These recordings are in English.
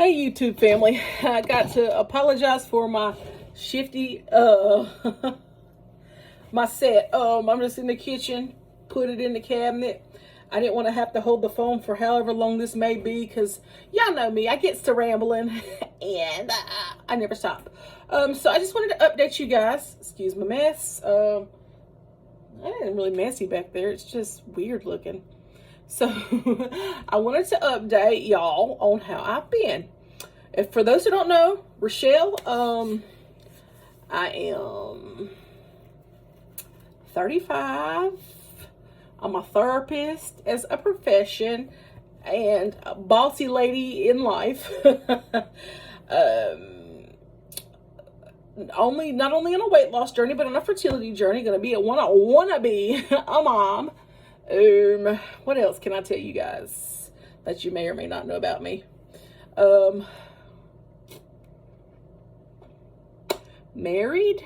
Hey YouTube family, I got to apologize for my shifty my set. I'm just in the kitchen, put it in the cabinet. I didn't want to have to hold the phone for however long this may be, because y'all know me, I gets to rambling and I never stop. So I just wanted to update you guys. Excuse my mess. I ain't really messy back there, it's just weird looking. So I wanted to update y'all on how I've been. If for those who don't know, Rochelle, I am 35. I'm a therapist as a profession and a bossy lady in life. Not only on a weight loss journey, but on a fertility journey. Gonna be wanna be a mom. What else can I tell you guys that you may or may not know about me? Married.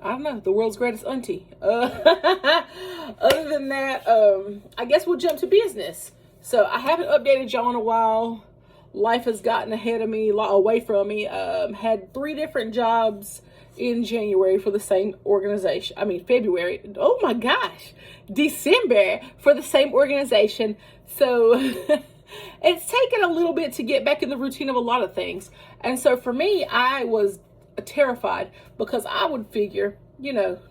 I don't know, the world's greatest auntie. Other than that, I guess we'll jump to business. So I haven't updated y'all in a while. Life has gotten ahead of me, away from me. Had 3 different jobs in January for the same organization. February. Oh my gosh. December for the same organization. So it's taken a little bit to get back in the routine of a lot of things. And so for me, I was terrified because I would figure,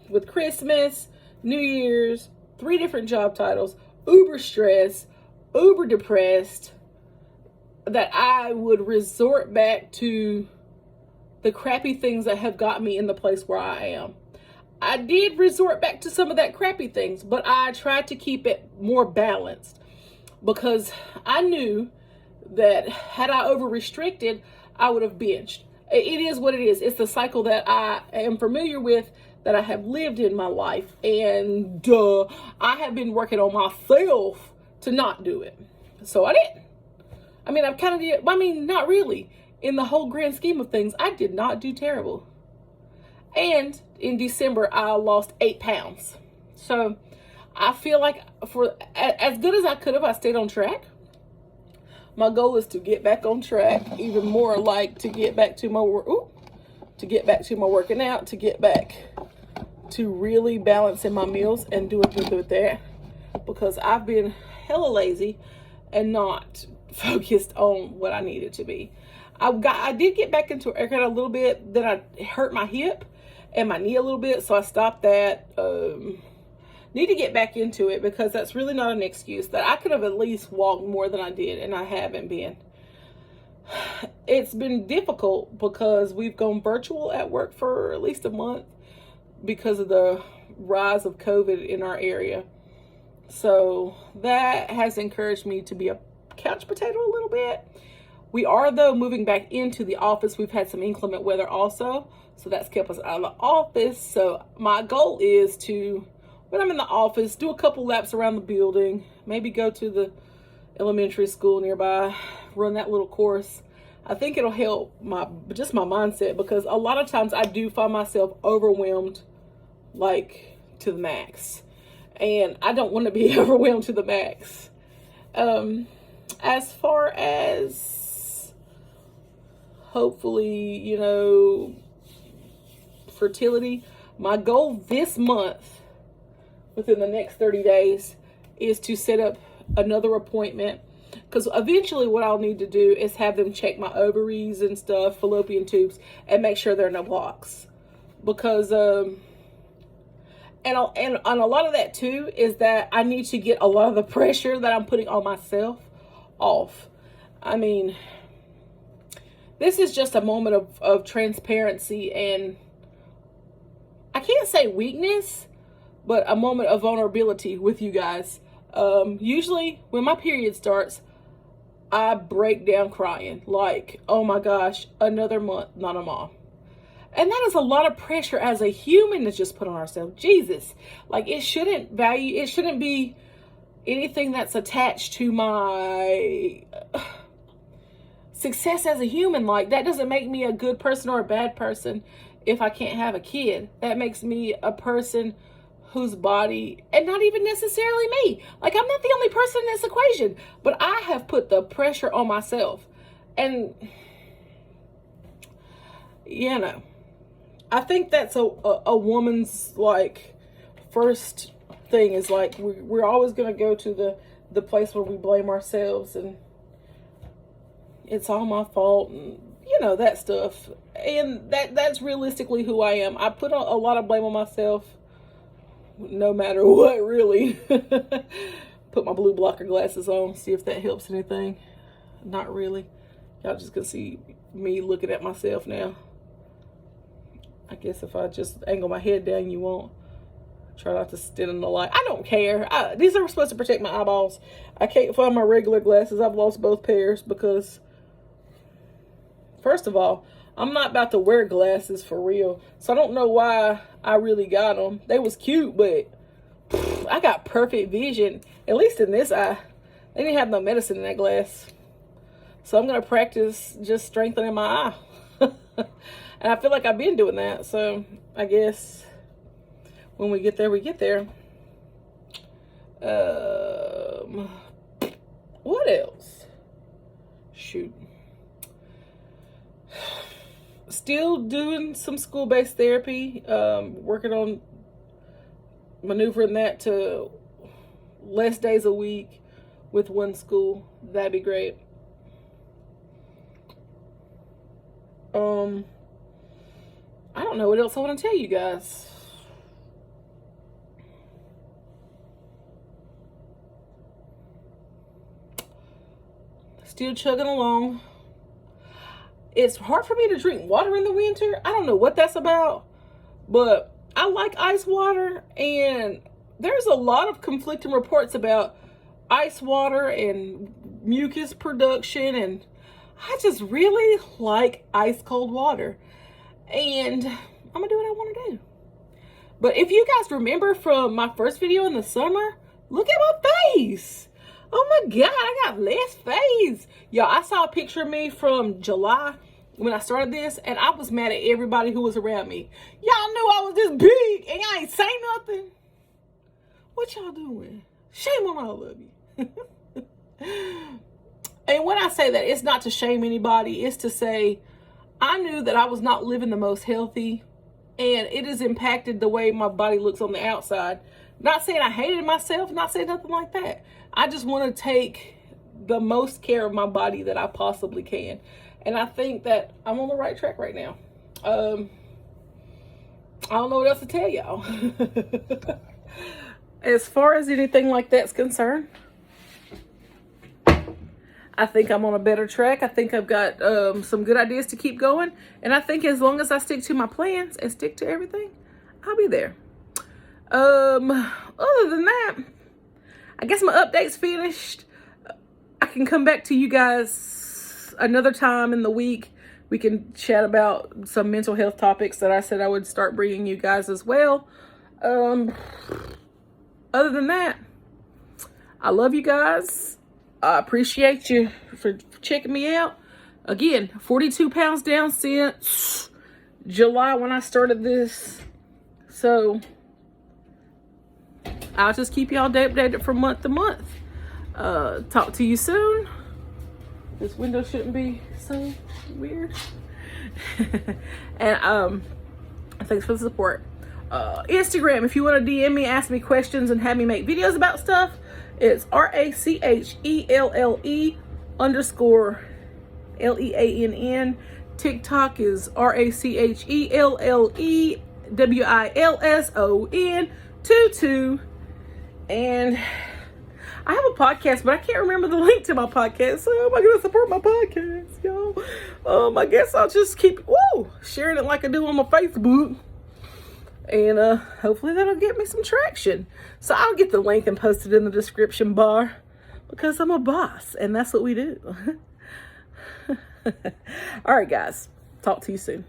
with Christmas, New Year's, 3 different job titles, uber stressed, uber depressed, that I would resort back to the crappy things that have got me in the place where I am. I did resort back to some of that crappy things, but I tried to keep it more balanced because I knew that had I over restricted, I would have binged. It is what it is. It's the cycle that I am familiar with, that I have lived in my life, and I have been working on myself to not do it. So I didn't. I've kind of did. Not really. In the whole grand scheme of things, I did not do terrible. And in December, I lost 8 pounds. So I feel like for as good as I could have, I stayed on track. My goal is to get back on track, even more like to get back to my working out, to get back to really balancing my meals and doing good with that, because I've been hella lazy and not focused on what I needed to be. I did get back into it a little bit. Then I hurt my hip and my knee a little bit, so I stopped that. Need to get back into it because that's really not an excuse. That I could have at least walked more than I did, and I haven't been. It's been difficult because we've gone virtual at work for at least a month because of the rise of COVID in our area. So that has encouraged me to be a couch potato a little bit. We are, though, moving back into the office. We've had some inclement weather also, so that's kept us out of the office. So my goal is to, when I'm in the office, do a couple laps around the building, maybe go to the elementary school nearby, run that little course. I think it'll help my mindset, because a lot of times I do find myself overwhelmed, like to the max, and I don't want to be overwhelmed to the max. As far as hopefully, fertility, my goal this month, within the next 30 days, is to set up another appointment, because eventually what I'll need to do is have them check my ovaries and stuff, fallopian tubes, and make sure there are no blocks. Because and on a lot of that too is that I need to get a lot of the pressure that I'm putting on myself off. This is just a moment of transparency, and I can't say weakness, but a moment of vulnerability with you guys. Usually when my period starts, I break down crying, like, oh my gosh, another month, not a mom. And that is a lot of pressure as a human to just put on ourselves. Jesus, like it shouldn't be anything that's attached to my success as a human. Like, that doesn't make me a good person or a bad person if I can't have a kid. That makes me a person whose body, and not even necessarily me. Like, I'm not the only person in this equation, but I have put the pressure on myself. And, you know, I think that's a woman's, like, first thing is, like, we're always going to go to the place where we blame ourselves and it's all my fault and, you know, that stuff. And that's realistically who I am. I put a lot of blame on myself no matter what, really. Put my blue blocker glasses on, see if that helps anything. Not really. Y'all just can see me looking at myself now. I guess if I just angle my head down, you won't. Try not to stand in the light. I don't care. These are supposed to protect my eyeballs. I can't find my regular glasses. I've lost both pairs because, first of all, I'm not about to wear glasses for real. So I don't know why I really got them. They was cute, but I got perfect vision. At least in this eye. They didn't have no medicine in that glass. So I'm going to practice just strengthening my eye. And I feel like I've been doing that. So I guess when we get there, we get there. What else? Shoot. Still doing some school-based therapy. Working on maneuvering that to less days a week with one school. That'd be great. I don't know what else I want to tell you guys. Still chugging along. It's hard for me to drink water in the winter. I don't know what that's about, but I like ice water, and there's a lot of conflicting reports about ice water and mucus production, and I just really like ice cold water, and I'm gonna do what I want to do. But if you guys remember from my first video in the summer, look at my face. Oh my God, I got less face. Y'all, I saw a picture of me from July when I started this, and I was mad at everybody who was around me. Y'all knew I was this big, and y'all ain't say nothing. What y'all doing? Shame on all of you. And when I say that, it's not to shame anybody. It's to say, I knew that I was not living the most healthy, and it has impacted the way my body looks on the outside. Not saying I hated myself, not saying nothing like that. I just want to take the most care of my body that I possibly can. And I think that I'm on the right track right now. I don't know what else to tell y'all. As far as anything like that's concerned, I think I'm on a better track. I think I've got some good ideas to keep going. And I think as long as I stick to my plans and stick to everything, I'll be there. Other than that, I guess my update's finished. I can come back to you guys another time in the week. We can chat about some mental health topics that I said I would start bringing you guys as well. Other than that, I love you guys. I appreciate you for checking me out. Again, 42 pounds down since July when I started this. So I'll just keep y'all updated from month to month. Talk to you soon. This window shouldn't be so weird. And thanks for the support. Instagram, if you want to DM me, ask me questions, and have me make videos about stuff, it's RACHELLE_LEANN. TikTok is RACHELLEWILSON22. And I have a podcast, but I can't remember the link to my podcast. So how am I going to support my podcast, y'all? I guess I'll just keep sharing it like I do on my Facebook. And hopefully that'll get me some traction. So I'll get the link and post it in the description bar because I'm a boss and that's what we do. All right, guys. Talk to you soon.